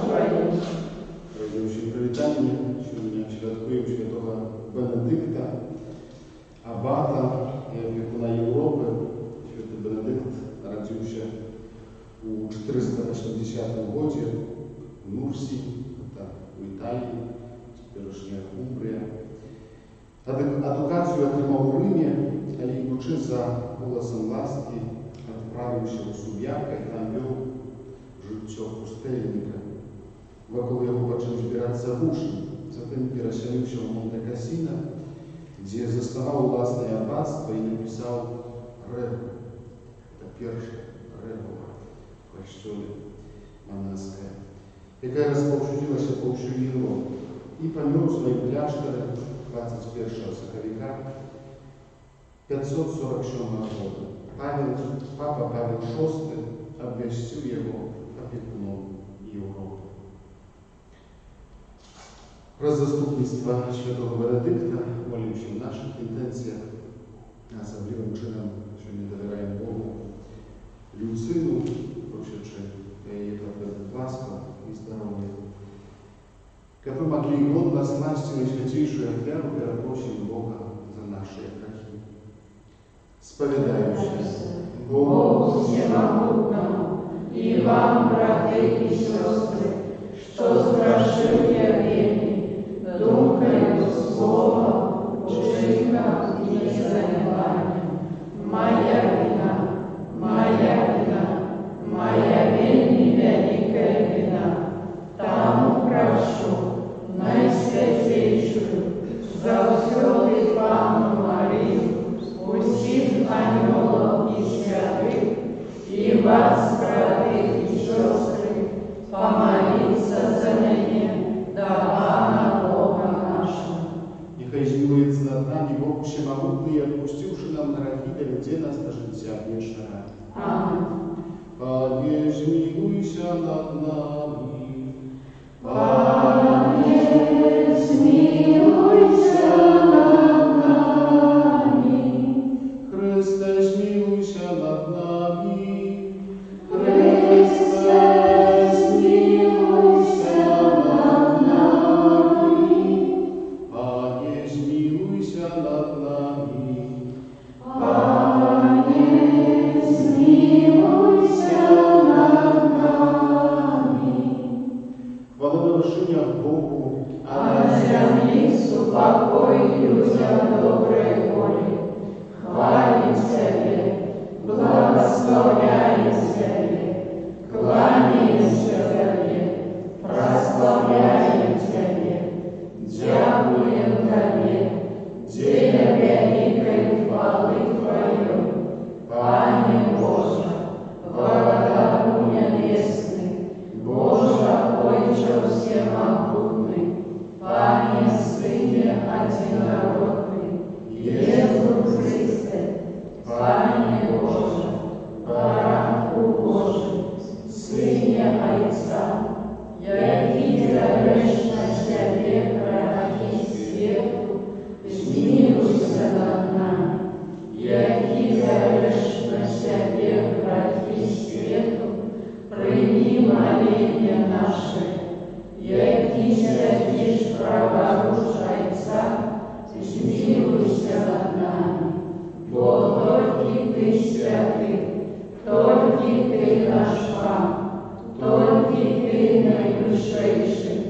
Твоим. Радіючи привітання, що мене святкуємо святого Бенедикта, абата і опікуна Європи. Святий Бенедикт народився у 480 році в Нурсі, це в Італії, теперішня Умбрія. Адукацію отримав у Римі, але йдучи за голосом ласки, відправився у Суб'яка і там вів життя пустельника. Вокруг його почав збиратися гуші. Затем переселився в Монте-Кассино, де заснував власне аббатство і написав Регу. Це перше Регу в костюлі монастиря, яка розповсюдилася по всій Європі. І помер у своїй кляштері 21 сакавіка 547 року. Папа Павел VI обвестив його опікуном Європи. Про заступництво святого Бенедикта молимося в наших інтенціях, особливим чином, що не довіряємо Богу, Люцину, просячи її проповідати ласку і здоров'я. Как мы могли годно сласть на святейшую оферу, просим Бога за наши грехи. Споведаемся Богу всемогутному и вам, братья и сестры, что сгрешил я вельми, думкою, словом, учинком и незаниманием. Моя вина, моя вельми великая вина. Тому прошу найсвятейшую, завсёды Панну Марию, усіх ангелов и святых, и вас, братья и сестры, помолиться за меня, да Пана Бога нашего. Нехай змилується над нами Бог всемогутний, отпустивши нам грехи, доведе нас до життя вічного. Аминь. Пане, змилуйся над нами. Пане, змилуйся над нами. Христе, змилуйся над нами. Христе, змилуйся над нами. Пане, змилуйся над нами. Пане, змилуйся над нами. Хвала вершиня Богу, А на землі супокой людям доброй воли. Хвалим Тебе, благословляем Тебе, кланяемся Тебе, прославляем Тебе, дякуем Тебе, день великой хвалы Твоей, Пане Боже, Владыка небесный, Боже, Отче всемогутный, Пане Сыне одинородный, Иисус Христе, Пане Боже, Баранку Божий, Сыне Отца, який зареш на себе грехи свету, змилуйся над нами, який зареш на себе грехи свету, прийми моління наше, який святиш праворуч Отца, змилуйся над нами, бо тільки Ти святий, тільки Ти наш Пан, тільки Ти найвищийший,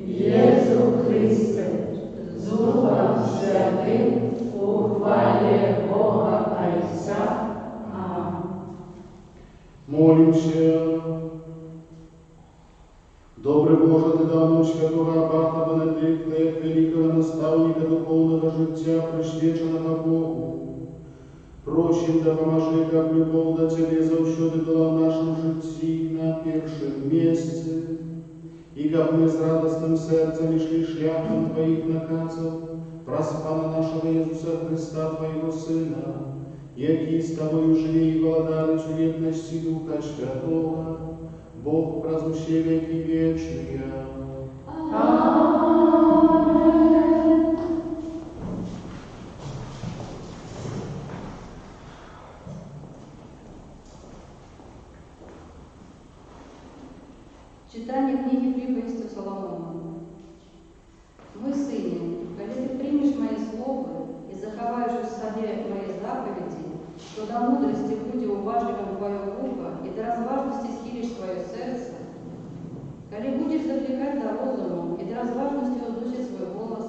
Єсу Христе, з Духом Святим, у хвалі Бога Отця. Аминь. молимся. Добрий Боже, Ти дав нам святого аббата Бенедикта, як великого наставника духовного життя, присвяченого Богу. Просим, да поможи, как любовь до Тебе завсёды была в нашем житті на першем месте, и как мы с радостным сердцем шли шляхом Твоих наказов, проспана нашего Иисуса Христа, Твоего Сына, який с Тобою живи и владали в ветности Духа Святого, Бог празднующий веки вечные. Аминь. Читание книги приповести Соломона. Мой сыне, коли ты примешь мои слова и заховаешь в себе мои заповеди, то до мудрости буде уважливым твое ухо, и до разважности схилишь твое сердце, коли будешь завлекать до розуму, и до разважности возвысить свой голос,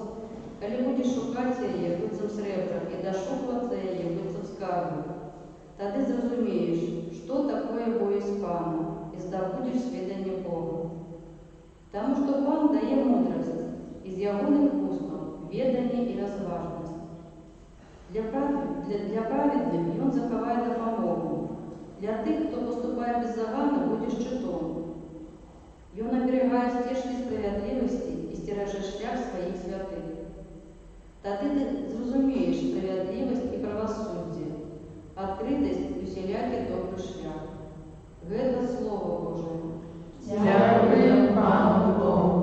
коли будешь шукать ее быцем сребра, и дошукиваться ее быцем скарбу, тогда зразумеешь, что такое боязнь Пана, и здобудешь сведение Бога. Потому что Пан дає мудрость, из ягоных устов ведание и разважность. Для праведных он заховает допомогу. Для тех, кто поступает беззаганно, будешь щитом. И он оберегает стежки справедливости и стережет шлях своих святых. Тогда ты зрозумеешь справедливость и правосудие, открытость и усілякий добрий шлях. Это Слово Божие. Дякуємо Пану Богу.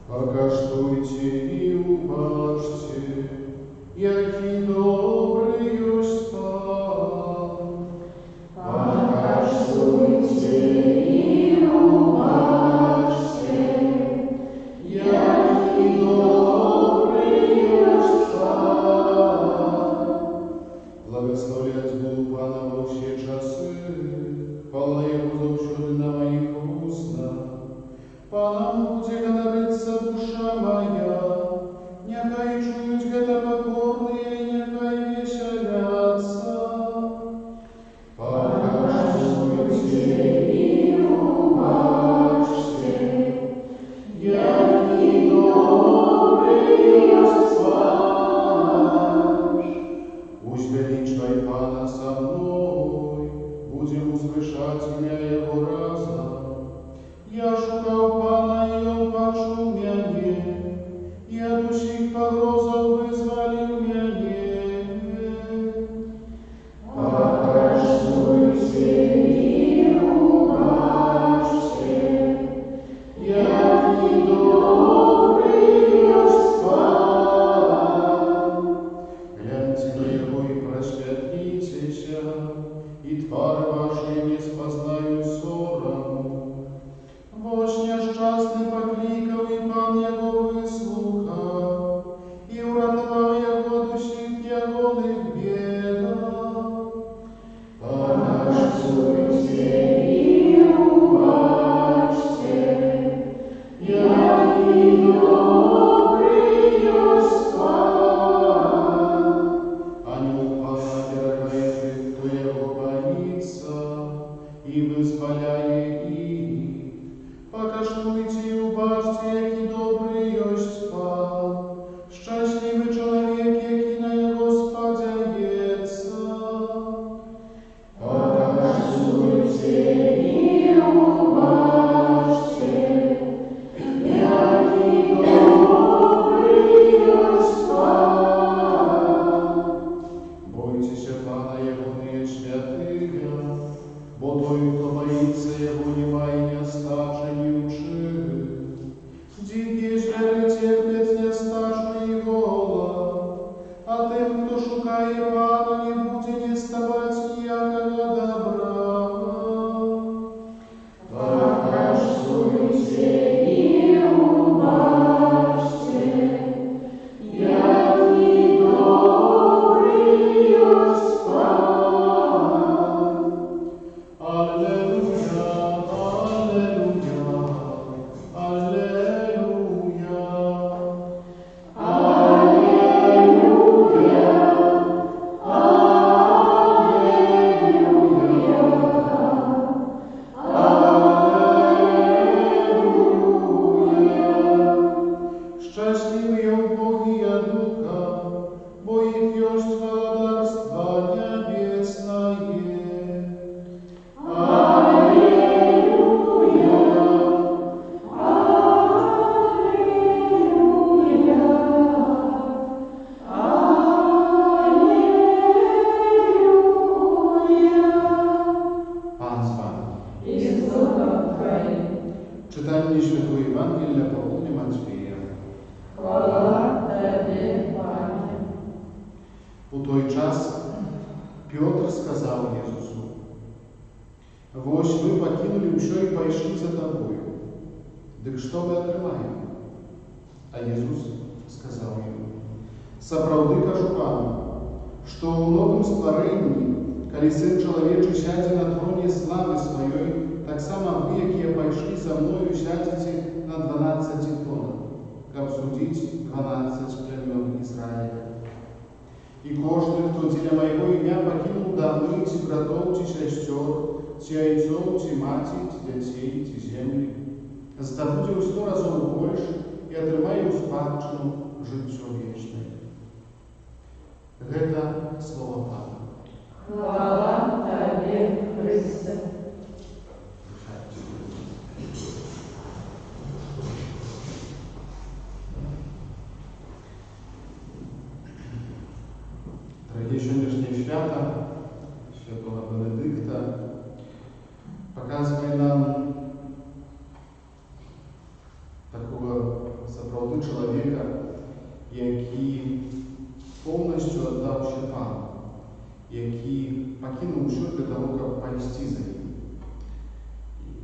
Покаштуйте и убачьте, який добрий ось Пан. Покаштуйте і убачте, який добрий ось Пан. Благословлять буду Пана во все часы, хвала Его завсюди на моих устах. Паном буде ганориться душа моя, нехай чують гета покорные, нехай веселятся. Покаштуйте і убачте, який добрий ось Пан. Пусть величай Пана со мной, будем услышать меня Его разом. Я шукав Пана, і Он почув мене, і от усіх погрозов визволив мене. Покаштуйте і убачте, який добрий ось Пан. Гляньте на Его и просвітлітеся, і твари ваші не спознаю сорому. Вось нещасний покликав, і Пан його вислухав, і уратував його від усіх ягоних бідах. Покаштуйте і убачте, який добрий ось Пан. Ангел Пана дорогая, хто його боїться, і визволяє їх. Покаштуйте і убачте, який добрий ось Пан, щасливий чоловік, який на його сподяється. Покаштуйте і убачте, який добрий ось Пан. Бойтеся Пана, ягоные святые, бо той, хто боїться його, немає не стаженючи. Дикі звери терпять нестажний голод, а тим, хто шукає Пана, не буде діставать ніякого добра. Покаштуйте і убачте, який добрий ось Пан. Аллилуйя, аллилуйя, аллилуйя. Аллилуйя, У той час Петр сказал Иисусу: «Вось вы покинули ўсё и пайшлі за тобою. Дык што мы атрымаем?» А Иисус сказал ему: «Сапраўды кажу вам, што ў новым стварэнні, калі Сын Чалавечы сядзе на троне славы сваёй, таксама вы, якія пайшлі за мною, сядзеце на 12 тронах, каб судзіць 12 племён Израиля. И кожны, хто дзеля майго імя пакінуў дамы, ці братоў, ці сясцёр, ці айцоў, ці маці, ці дзяцей, ці землі, здабудзе ў 100 разоў больш і атрымае ў спадчыну жыццё вечнае». Гэта слова Пана. Хвала Табе, Христе. Дорогие, сегодняшнее свято Святого Бенедикта показывает нам такого сапраўды человека, який полностью отдавший Пану, який покинул все для того, как пойти за ним.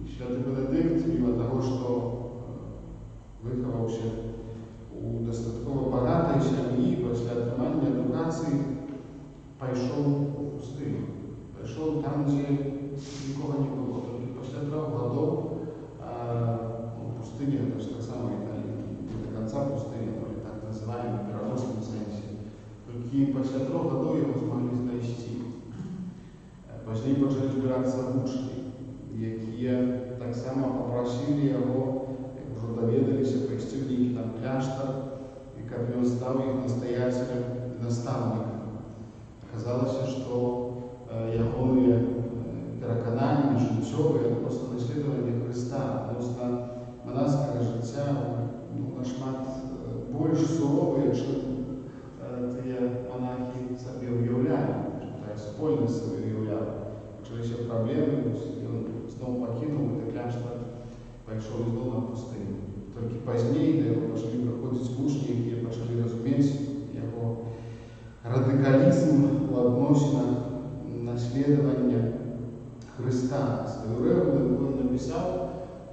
И Святый Бенедикт, мимо того, что выховался у достатково богатой семьи, после отрымания эдукации, пошел в пустыню. Пошел там, где никого не было. Только после 3 годов пустыня, это же так само не до конца пустыня, но так называемый в переносном sensie. Только после 3 годов его смогли знайти. Позднее почали збиратися учні, які так само попросили його, як вже довідалися, пойти в некий там кляштар, і каб він став їх настоятелем і наставником. Оказалось, что ягоные перакананні жыццёвыя просто наследование Христа, адносна манаскага жыцця нашмат больш суровыя, чым тыя монахи сабе уяўлялі, тая спольнасць сабе уяўляла. Пачаліся праблемы, ён зноў пакінуў гэты кляштар, пайшоў ізноў на пустыню. Толькі пазней да яго пачалі прыходзіць вучні, якія пачалі разумець яго радикализм в адносинах наследования Христа. Свою регулу он написал,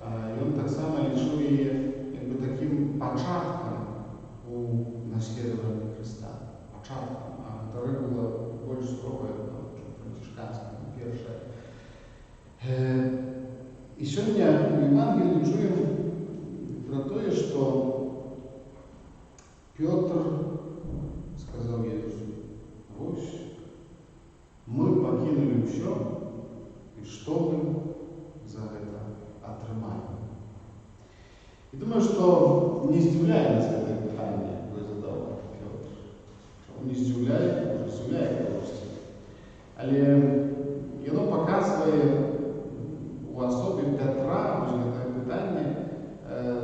и он так само лишил ее таким початком у наследования Христа. Початком. А эта регула больше суровая, чем францишканская, первая. И сегодня в Евангелии чуем про то, что Петр сказал Иисусу: «Вось, мы покинули все, и что мы за это отрымаем?» И думаю, что не здивляє нас це питання, яке задав Петр. Що не здивляє, може здивляє просто. Але воно показує у особі Петра, ось це питання,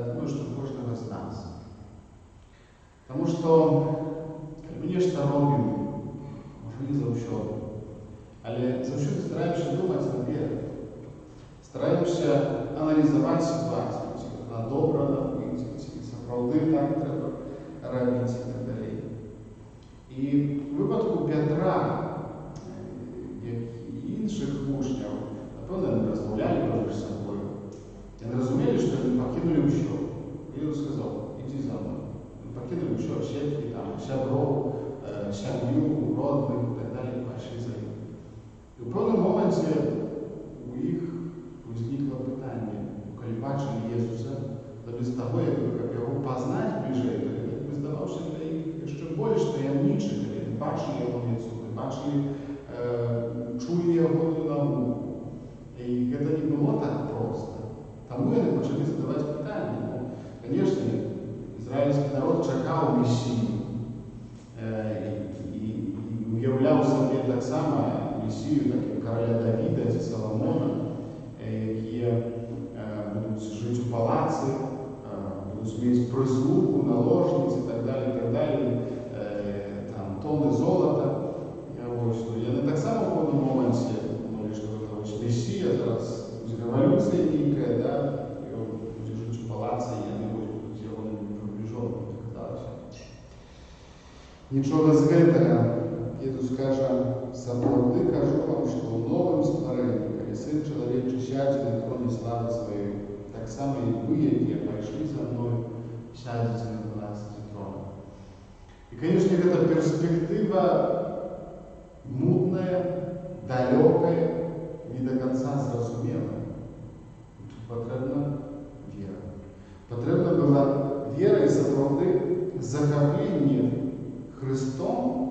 думаю, що кожного з нас. Тому що ми нешта робимо, може не заўсёды, але заўсёды стараемся думаць наперад, стараемся аналізаваць сітуацыю, ці на добра набыць, ці сапраўды так трэба рабіць і так далей. І в выпадку Петра, як і іншых вучняў, напэўна, яны размаўлялі паміж сабою. Яны разумелі, што яны пакінулі ўсё. Іисус сказаў: «Ідзі за мной». Покинули все, сетки, там, сябров, семью, родных и так далее, пошли за ним. И в певном моменте у них возникло питание, коли бачили Иисуса, то без того, как его познать ближе, то він здавався для них ще більш таємничим, коли бачили його лицо, бачили, чули його науку. И это не было так просто. Тому вони почали задавати питання. Ну, конечно, израильский народ чакал Мессию и уявлял себе так само Мессию, так и короля Давида, и Соломона, которые будут жить в палаце, будут иметь прислугу, наложниц и так далее, там, тонны золота. И они так само в одном моменте думали, что это Мессия, зараз будет революция некая, да, и он будет жить в палаце, и они будут приближенным. Нічого з гэтага. И, конечно, эта перспектива мутная, далекая, не до конца зрозумелая. Тут потрібна віра. Потрібна була віра і сапраўды захоплення Христом,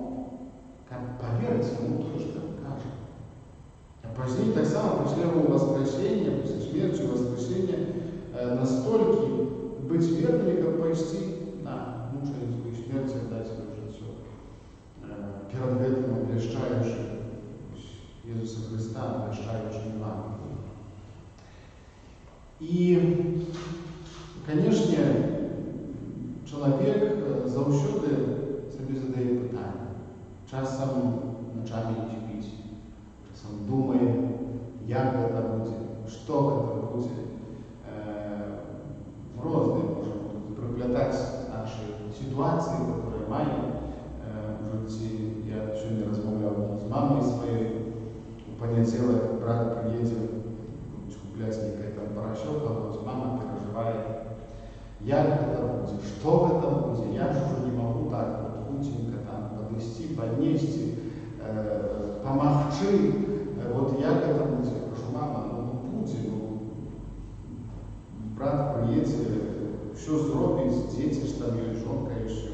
как поверить ему то, что он кажет. А позднее так само после его воскресения, после смерти и воскресения, настолько быть верными, как пойти на мученическую смерть, отдать свое житие. Перед этим обвещающий Иисуса Христа, обвещающий Евангелие. И, конечно, человек заўсёды себе задает питание. Часом ночами не спит, часом думает, как это будет, что это будет. Разные можем проплетать наши ситуации, которые маем в житті. Я сегодня разговаривал с мамой своей, понятела, брат приедет куплять некий там порошок, а вот мама переживает, как это будет, что это будет. Я же уже не могу так вот худенько там поднести, поднести, помогчи. Вот как это будет. Я прошу, мама, ну будет, брат приедет, все зробить, дети, что там ее жонка и все.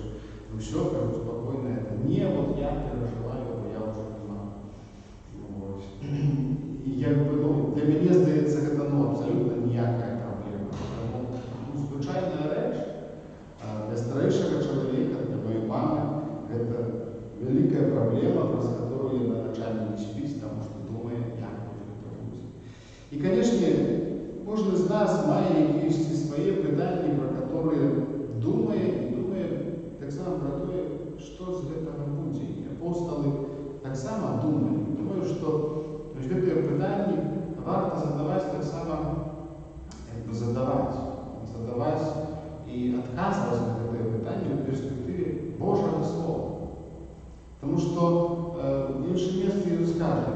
Ну все, как спокойно это. Не, вот я переживаю, но я уже не могу. Вот. И для меня здається, это абсолютно ніяка проблема. Тому звичайна реч для старейшего человека, для моей мамы, это великая проблема, про которую она ночами не спит, потому что думает, как это будет. И, конечно, кожен з нас має якісь свої питання, про які думає, і думає так само про те, що з цього буде. І апостоли так само думають. Думаю, що ці питання варто задавати так само, задавати і відказувати на це питання в перспективі Божого Слова. Тому що в іншому місці Ісус каже,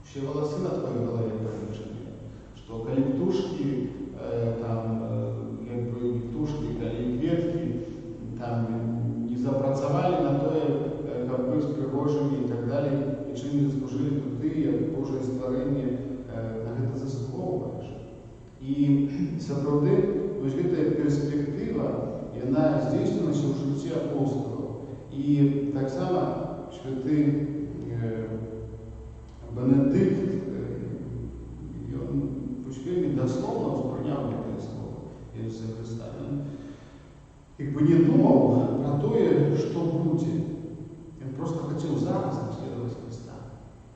ще волоси на твоей голове пролечены, что коли птушки, птушки, коли кветки там не запрацовали на то, как быть пригожими и так далее, и чем не заслужили, то ты, як Божие створение, на это заслуговываешь. И сапраўды, ось эта перспектива, и она здійснилася в житті апостолів. І так само святий Бенедикт, он дословно воспринял это слово Иисуса Христа. Он как бы не думал про то, что будет. Он просто хотел зараз наследовать Христа.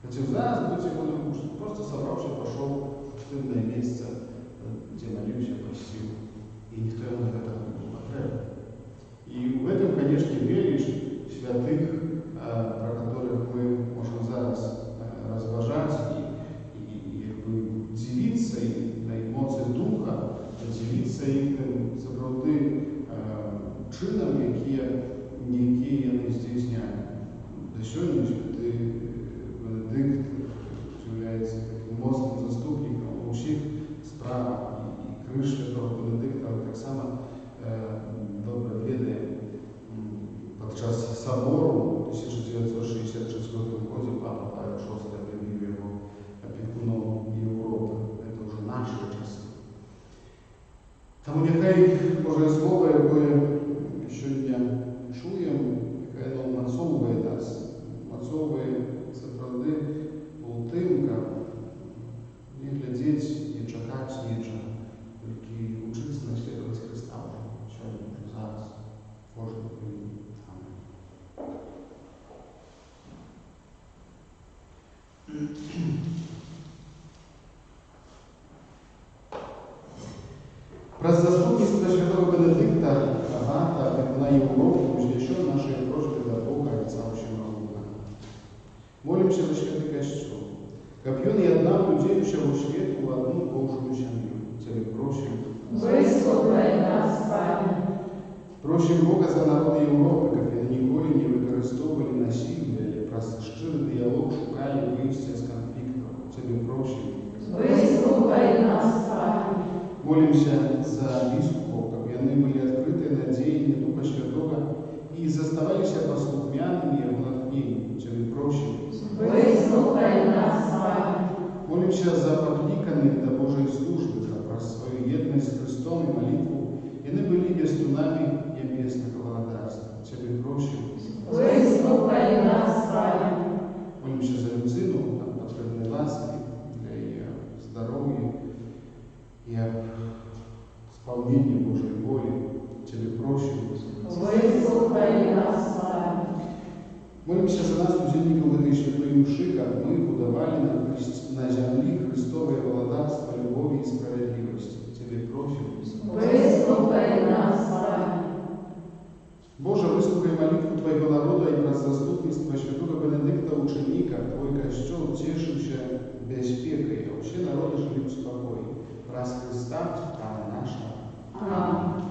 Хотел зараз быть его другом. Просто собравшись, пошел в пустынное место, где молился, постил. И никто ему на это не был потребен. И в этом, конечно, веришь святых, про которых мы можем зараз разважать и дивиться на эмоции духа, дивиться их сапраўды чином, які вони здійсняють. До сьогодні святий Бенедикт являється мостним заступником у всіх справах. І криш святого Бенедикта так само добре відає під час собору у 1966 році Папа Павел VI об'явив його опікуном Європи. Це вже наші часи. Тому нехай Боже Слово, яке сьогодні чуємо, яке воно мацовує нас, мацовує сапраўды полтинка, не глядеть, не чекати нічого, тільки учитися наслідувати Христа вже сьогодні, зараз, кожен день. Про заступництво святого Бенедикта, аббата на Европу, возвещен нашей просьбе до Бога, Отца Всемогущего. Молимся за святый Костюм, как он и одна удеющего свету в одну Божию семью. Тебе просим. Выслухай нас, Пане. Просим Бога за народы Европы, как они николи не використовували насилие или про щирий диалог шукали вийстя з конфлікту. Тебе просим. Выслухай нас, Пане. Молимся за біскупов, как они были открыты на деяние Духа і заставалися послухмяними Його натхненню. Тебе просим. Выслухай нас, Пане. Молимся за подвиканных до Божьей службы, про свою едность с Христом и молитву, и не были вестунами небесного володарства. Тебе просим. Выслухай нас, Пане. Молимся за Люцину, там потребной ласки, для ее здоровья и исполнения Божьей воли. Тебе просим. Выслухай нас, Пане. Молимся за нас, удельников этой святой мши, как мы будовали на земле Христовое володарство, любови и справедливости. Тебе просим. Выслухай нас, Пане. Боже, выслухай молитву Твоего народа и про заступництво святого Бенедикта, ученика, Твой костел, утешивший беспекой, а все народы жили в спокое. Раз Христа, Пана нашего. Аминь.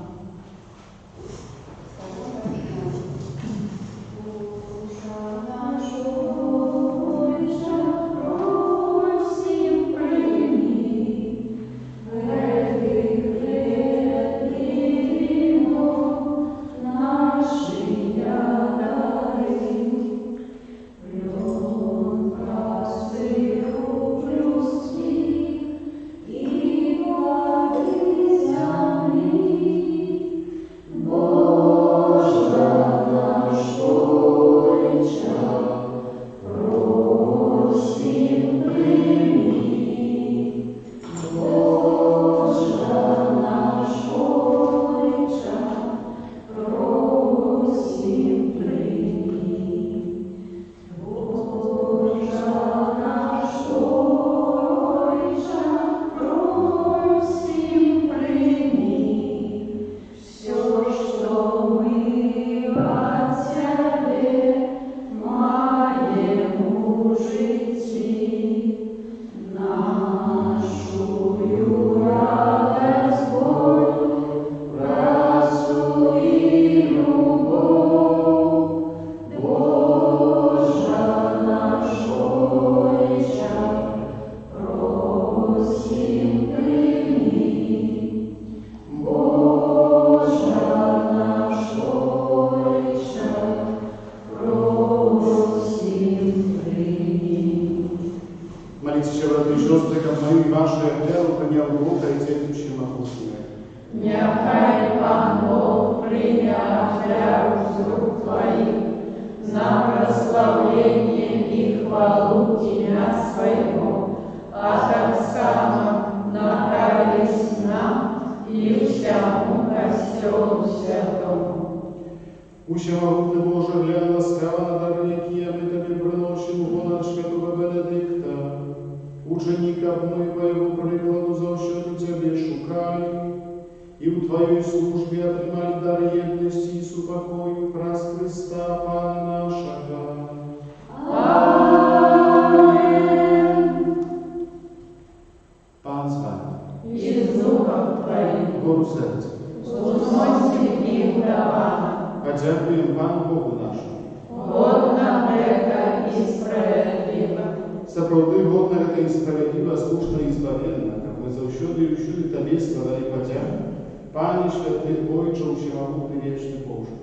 Нехай Пан Бог прийме оферу з рук Твоих на прославление и хвалу Тебя Своего, а так само накались нам и всему костелу святому. Усемогутний Боже, глянь ласкаво на дары, які ми Тобі приносимо в понад святого Бенедикта, ученика ми по Його прикладу завсюди Тебе шукали, и в Твоей службе отримали дар єдності и супокою праз Христа Пана нашего. Аминь. Пан з вами. И с Духом Твоим Гору серця. уноси их до Пана. Подякуємо Пану Богу нашому. Годно это и справедливо. Справді годна та і справедлива, слушна і збавленна, як ми завсюди і всюди Тобі складали подяку. Пане святий Бойче, всемогутний вічний Боже,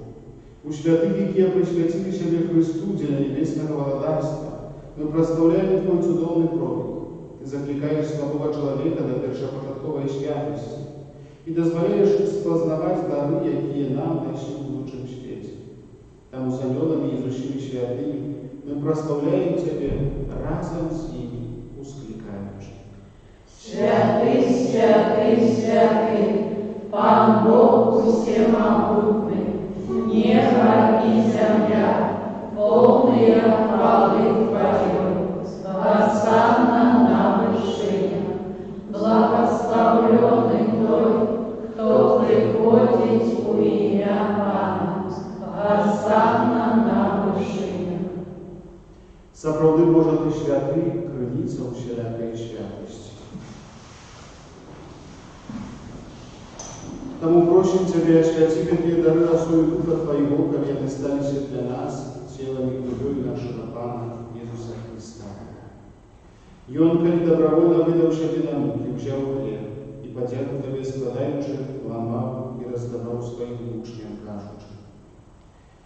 у святых, які присвятили себе Христу для небесного володарства, мы прославляем Твой чудовный проповедь. Ты закликаешь слабого человека до першопочатковой святости и дозволяешь спознавать дары, какие нам дошли в лучшем свете. Там с ангелами изучили святыми, мы прославляем Тебя разом с ними, ускликаючи. Святый, святый, святый, Пан Бог всемогутный, небо и земля, полные хвалы Твоей, Госанна на вершинах, благословленный Той, кто приходит у имя Пана, Госанна на вершинах. Справді, Боже, Ти святий, криниця всілякої святості. Тому просим Тебя, освяти какие дары росою Духа Твоего, как они стались для нас, телом и кровью нашего Пана Иисуса Христа. И Он, коли добровольно выдавший Тебе на муки, взял хлеб, и подяку Тебе складаючи, ломал и раздавал своим учням, кажучи: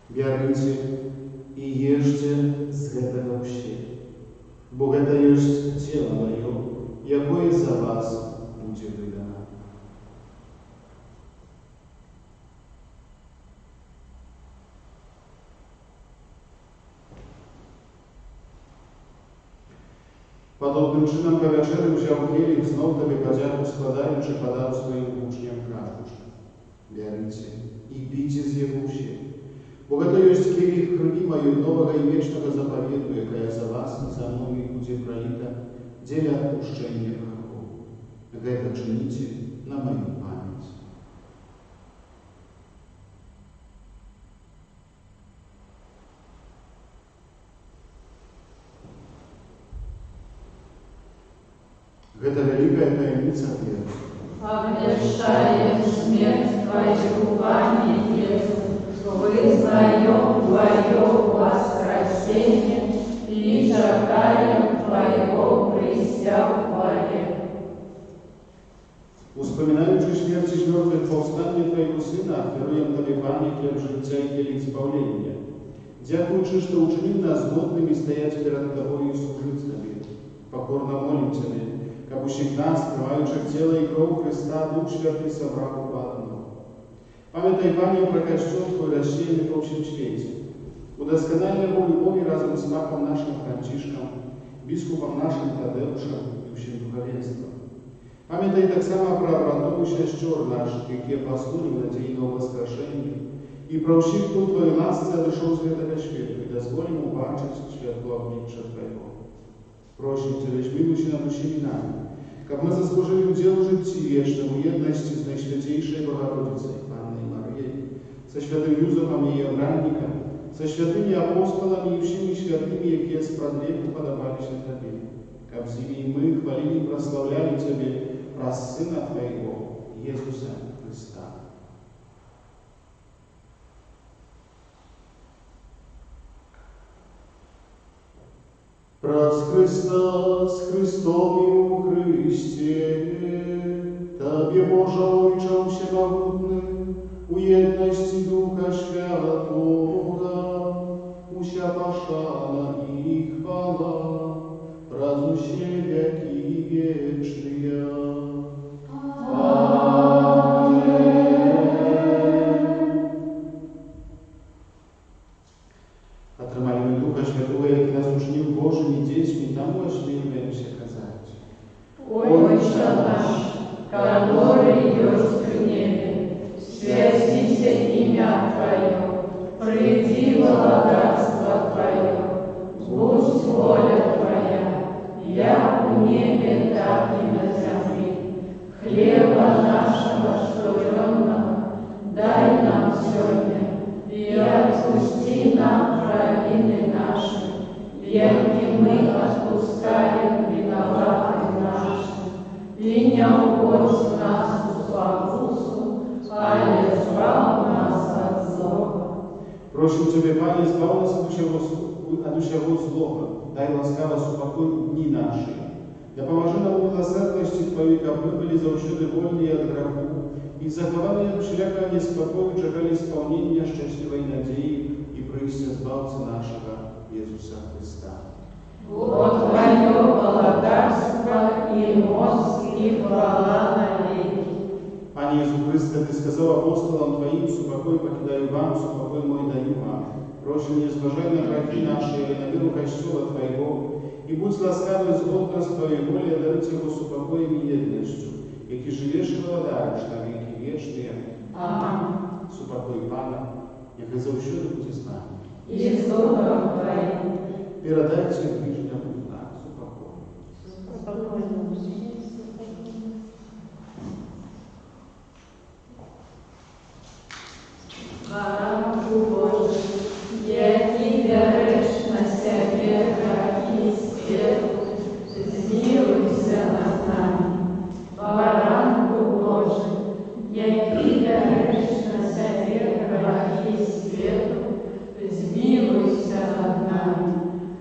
Бярыце і ешце з гэтага ўсе, бо гэта ёсць цела маё, якое за вас будзе выдана. Падобным чынам па вячэры ўзяў келіх, зноў табе падзяку складаючы, падаў сваім вучням, кажучы: бярыце і піце з яго ўсе, бо гэта ёсць келіх крыві маёй новага і вечнага запавету, якая за вас і за мною будзе праліта дзеля адпушчэння грахоў. Гэта чыніце на маю памяць. Гэта вялікая таямніца веры. Обещаем смерть Твою, Пане Иисус, вызнаем Твое воскресение и чекаем Твоего прийстя в хвале. Успоминаючи śmierć z mертвых powstanie Twojego Syna, oferuję Tobie, Panie, chleb życia i kielich zbawienia. Дякуючи, что учинил нас годными стоять перед Тобой и служить Тебе. Покорно молим Тебя, как ущик нас, скрывающих тело и кровь Христа, Дух Святый собрал в одно. Памятай, Пане, про костюм Твой рассеянный по всем свете. Удоскональ его любовью разом с папом нашим Францишком, бискупом нашим Тадеушем и всем духовенством. Памятай так само про братову сестер наших, які послули в надійного воскрешення, і про всіх, хто Твою ласці дошов з этого світу, і дозволимо убачити світло обличчя Твоего. Просим Тебя, змилуйся над усіми нами, как мы заслужили удел в житті вічному єдності з Найсвятейшей Богородицей, Панной Марией, со святым Юзефом и Евранником, со святыми апостолами и всеми святыми, які спрадлеку подобались на Тебе, как с ними мы хвалили и прославляли Тебе, про Сына Твоего, Иисуса Христа. Праз Христа с Христом и у Христе, Тебе, Боже, Ойче Всемогутный, у едности Духа Святого, уся пошана и хвала, праз усе веки вечные. Отрымаем Духа Святого, як нас учинил Божьими детьми, тому осмеливаемся казать: Отче наш, который есть в небе, святится имя Твое, приди благодатство Твое, будь воля Твоя, як в небе, так и на земле. Хлеба нашего щоденного дай нам сегодня, и отпусти нам провины наши, яки мы отпускаем виноватым нашим, и не уводь нас в спокусу, але избав нас от злого. Просим Тебя, Пане, избав нас от всего злого, дай ласкаво супокой дни наши. Да поможи нам в милосердности Твоей, как мы были завсёды вольны от греху, и заховали от всякого неспокою, чекали исполнения счастливой надеи и прийстя Збавцы нашего Иисуса Христа. Вот Твое благодарство и мощь и хвала навеки. Пане Иисус Христе, Ты сказал апостолам Твоим: супокой покидаю вам, супокой мой даю вам. Просим, не зважай на грехи наши или на веру костела Твоего, и будь ласкавый згодно с Твоей волей дарить его супокоем и едностью, які живеш і владаєш на віки вічні. Аминь. Супокой Пана, нехай завсюди буде з нами. И с Духом Твоим. Передайте ближнему знак супокою. Баранку Божий, який береш на себе грехи світу, змилуйся над нами. Баранку Божий, який береш на себе грехи світу, змилуйся над нами.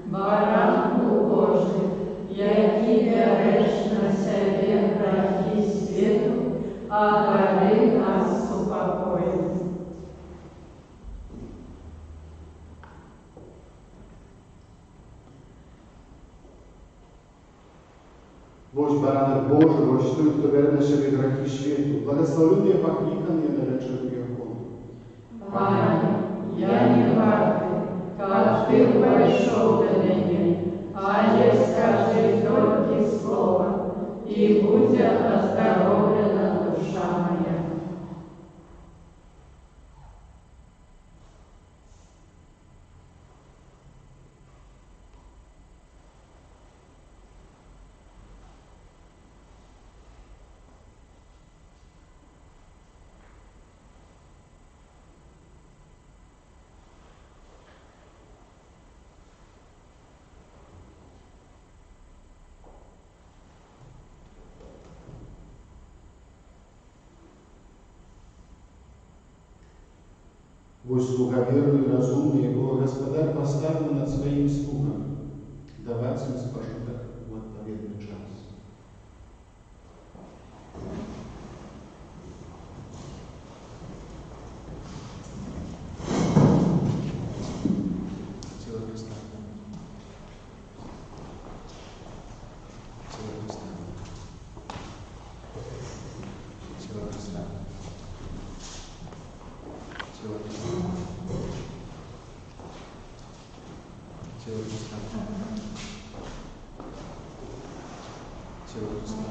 Баранку Божий, який береш на себе грехи світу, одари нас супокоєм. Боже, баране Боже, Боже, той, хто бере на себе грехи світу, благословенний покликаний на речах Його. Пане, я не вартый, как Ты пошел до меня, а я скажи только слово, и будет оздоровлена душа моя. Бо слуга верный и разумный, его Господар поставил над своим слугом, давать им спожиток в отповедный час. Тело Христа. Тело Христа. Тело Христа. Тело Христа. Тело Христа. Тело Христа.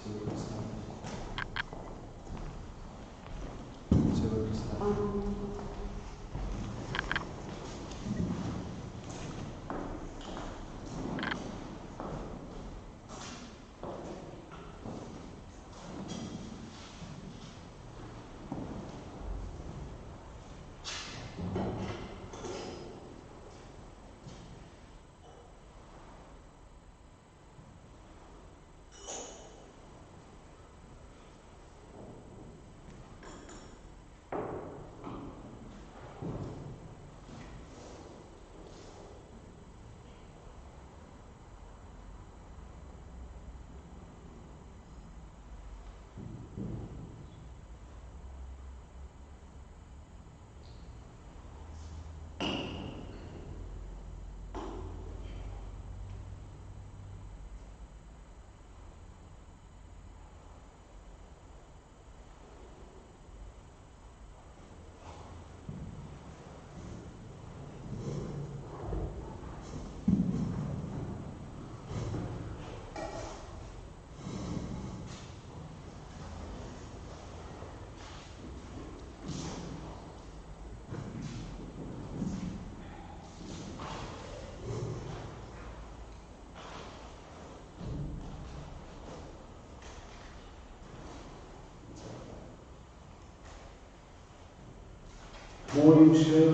Тело Христа. Тело Христа. Молимся.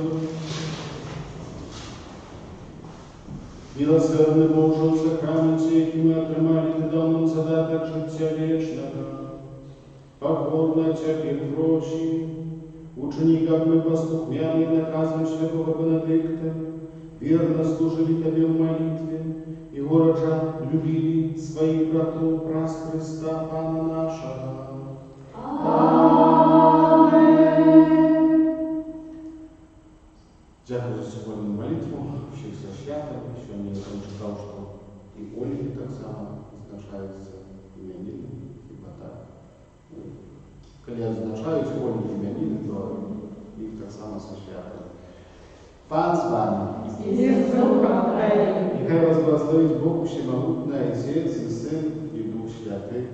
Милосердный Боже, в сакраменте, який ми отримали, Ти дав нам задаток життя вічного. Покорно Тебе просим, учени, как мы послухняли наказам святого Бенедикта, верно служили Тебе в молитве, и горожан любили своих братов праз Христа Пана нашего. Дякую за сьогодні молитву, всіх за свято. Сьогодні я там читав, що і Ольги так само відзначаються іменини, хіба так. Коли відзначають Ольги іменини, то їх так само за свято. Пан з вами. Нехай вас благословить Бог Всемогутний, Отець і Син і Дух Святий.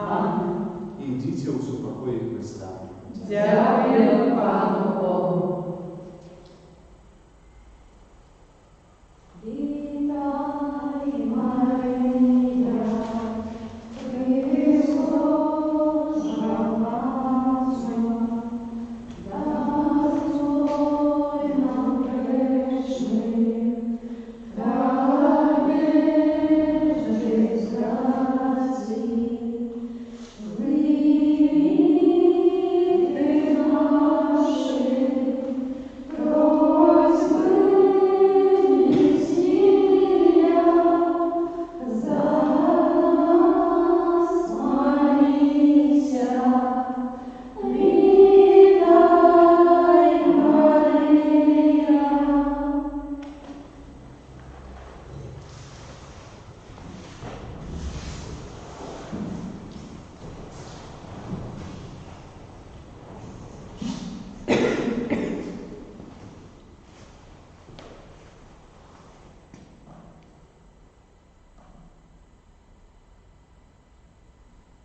Амінь. І йдіть у супокої Христа. Дякую.